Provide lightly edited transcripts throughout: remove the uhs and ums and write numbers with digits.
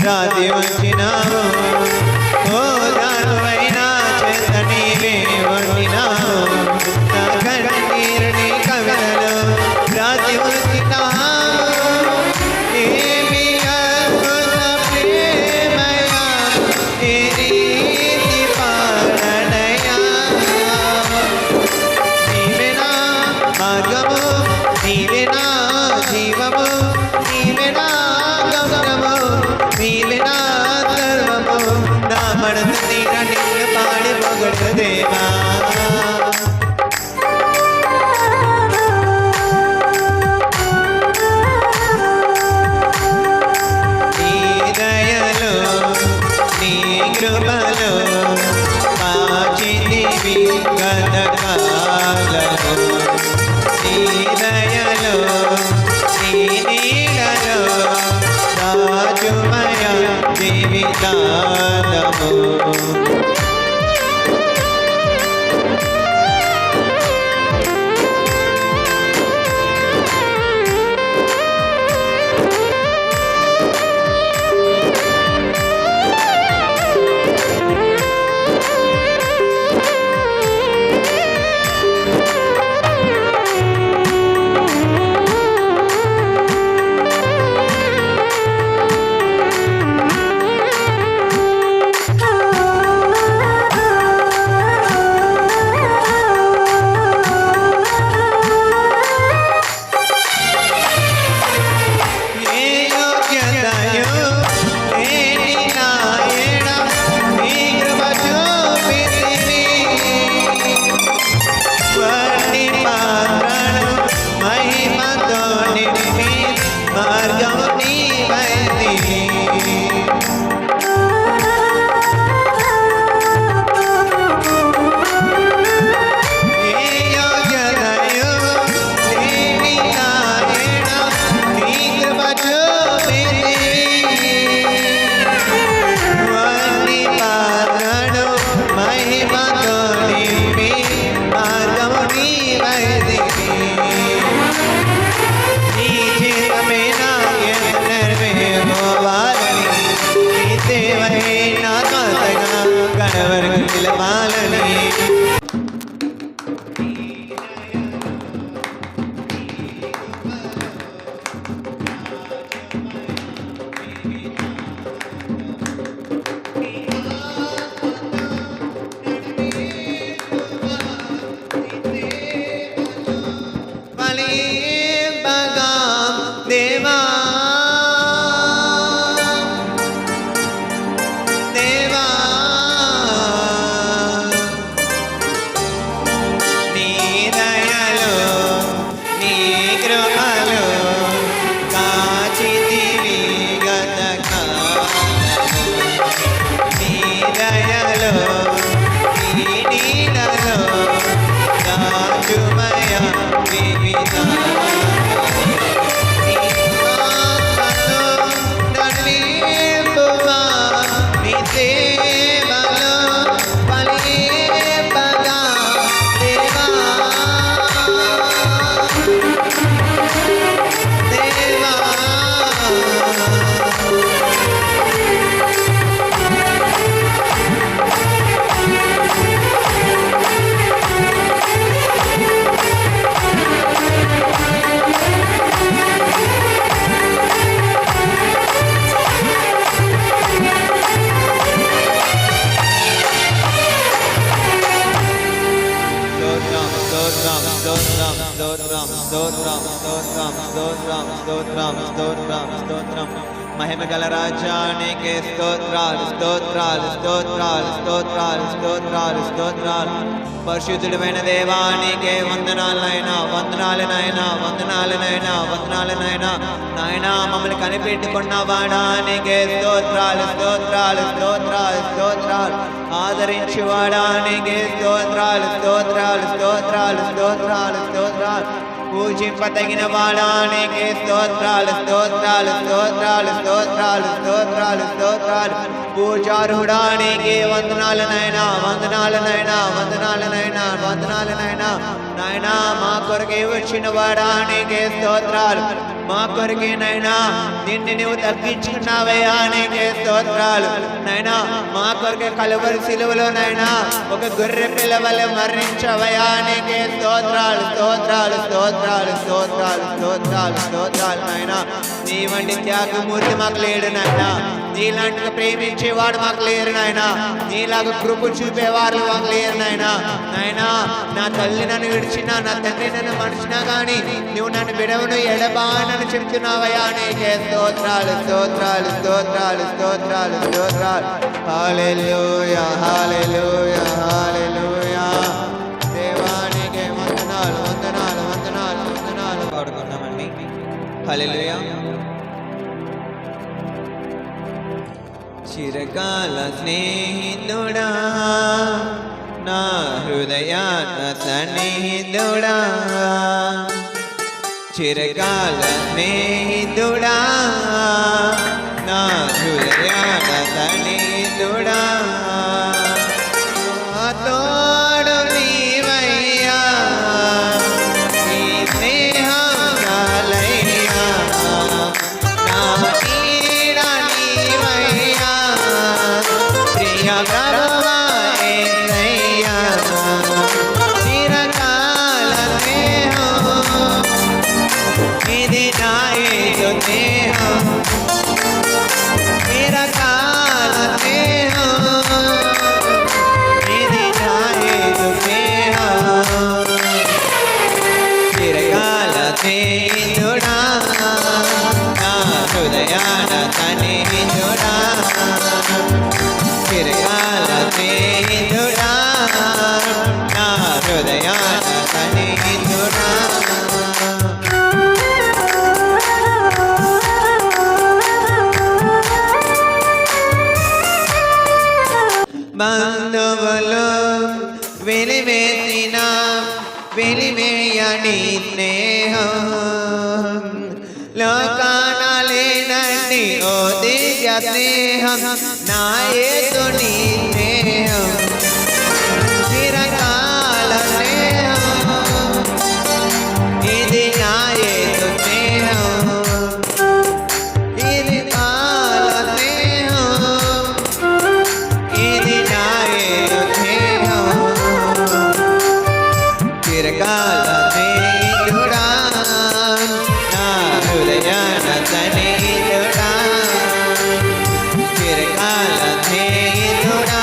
రాతి వచ్చినావు ఓ దానువైనా చెంత నీవే వండినావు నా కన్నీరుని కవితలో రాతి వచ్చినావు ఏమి అద్భుత ప్రేమయా ఏ రీతి పాడనయా నీవే నా మార్గము నీవే నా జీవము నీవే నా గమనము నీవే నా సర్వము నా మనసు తీర నిన్ను పాడి పొగడు దేవా నీ దయలో నీ కృపలో కాచితివి గతకాలలో నీ దయలో నీ నీడలో రాజుమయ జీవితానము స్తోత్రం స్తోత్రం స్తోత్రం మహిమగల రాజానికి స్తోత్రాలు స్తోత్రాలు స్తోత్రాలు స్తోత్రాలు స్తోత్రాలు స్తోత్రాలు పరిశుద్ధుడైన దేవానికి వందనాలైనా వందనాలనైనా వందనాలనైనా వందనాలనైనా నాయనా మమ్మల్ని కనిపెట్టుకున్న వాడానికి స్తోత్రాలు స్తోత్రాలు స్తోత్రాలు స్తోత్రాలు ఆదరించి వాడానికి స్తోత్రాలు స్తోత్రాలు స్తోత్రాలు స్తోత్రాలు స్తోత్రాలు పూజింపదగిన వాడానికి స్తోత్రాలు స్తోత్రాలు స్తోత్రాలు స్తోత్రాలు స్తోత్రాలు స్తోత్రాలు పూజారుడానికి వందనాలనైనా వందనాలనైనా వందనాలనైనా వందనాలనైనా నాయనా మా కొరకే వచ్చిన వాడానికి స్తోత్రాలు మా కొరకేనైనా నిన్ను నువ్వు తగ్గించుకున్నావయ్యా నీకే స్తోత్రాలు నైనా మా కొరకే కలువరి సిలువలోనైనా ఒక గొర్రె పిల్లవలె మరణించవయ్యా నీకే స్తోత్రాలు స్తోత్రాలు స్తోత్రాలు స్తోత్రాలు స్తోత్రాలు స్తోత్రాలు నాయనా నీ వంటి త్యాగమూర్తి మాకు లేడు నాయనా నీలాంటిగా ప్రేమించేవాడు మాకు లేరు నాయనా నీలాగా కృప చూపేవారు మాకు లేరు నాయనా నాయనా నా తల్లి నన్ను విడిచినా నా తండ్రి నన్ను మడిచినా కానీ నువ్వు నన్ను విడవను ఎడబానని చెప్తున్నావయ్యా నీకే స్తోత్రాలు స్తోత్రాలు స్తోత్రాలు స్తోత్రాలు స్తోత్రాలు హల్లెలూయా హల్లెలూయా హల్లెలూయా దేవానికి వందనాలు వందనాలు వందనాలు వందనాలు పాడుకున్నామండి హల్లెలూయా చిరకాల స్నేహితుడా నా హృదయాన సన్నిహితుడా చిరకాల స్నేహితుడా నా హృదయాన సన్నిహితుడా తోడు నీవయ్యా నీ స్నేహం చాలయ్యా నా నీడ నీవయ్యా ప్రియ ప్రభువా యేసయ్యా చిరకాల స్నేహం ఇది నా యేసు స్నేహం చిరకాల స్నేహం ఇది నా యేసు స్నేహం చిరకాల స్నేహితుడా నా హృదయాన సన్నిహితుడా చిరకాల స్నేహితుడా నా హృదయాన సన్నిహితుడా బంధువులు వెలివేసిన వెలివేయని స్నేహం లోకాన లేనని ఓ దివ్య స్నేహం నా యేసు నీ స్నేహం చిరకాల స్నేహం ఇది నా యేసు స్నేహం ఇది కాల స్నేహం ఇది నా యేసు స్నేహం చిరకాల స్నేహితుడా నా హృదయాన సన్నిహితుడా చిరకాల స్నేహితుడా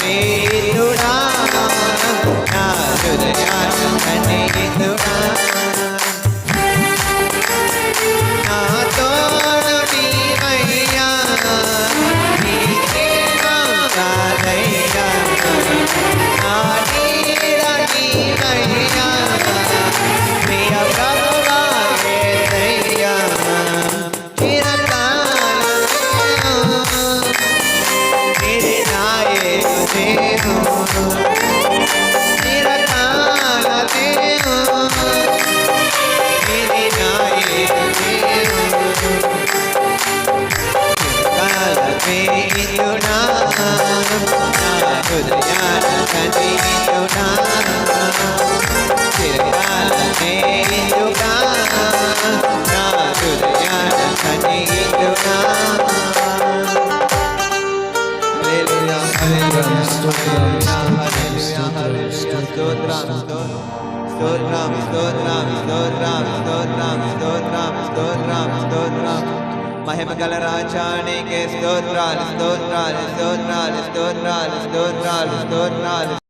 ప్రీతుడా నా హృదయాన సన్నిహితుడా నా తోడు నీవయ్యా నీకే కాదయ్యా నా నీడ నీవయ్యా ప్రియ ప్రభువా యేసయ్యా मेरे नाये तुझे हो चिरकाल ते हो मेरे नाये तुझे हो चिरकाल ते जुड़ा ना हृदयान सने जुड़ा चिरकाल ते जुड़ा ना हृदयान सने जुड़ा మహిమగల రాజానికి స్తోత్రాలు స్తోత్రాలు స్తోత్రాలు స్తోత్రాలు స్తోత్రాలు స్తోత్రాలు స్తోత్రాలు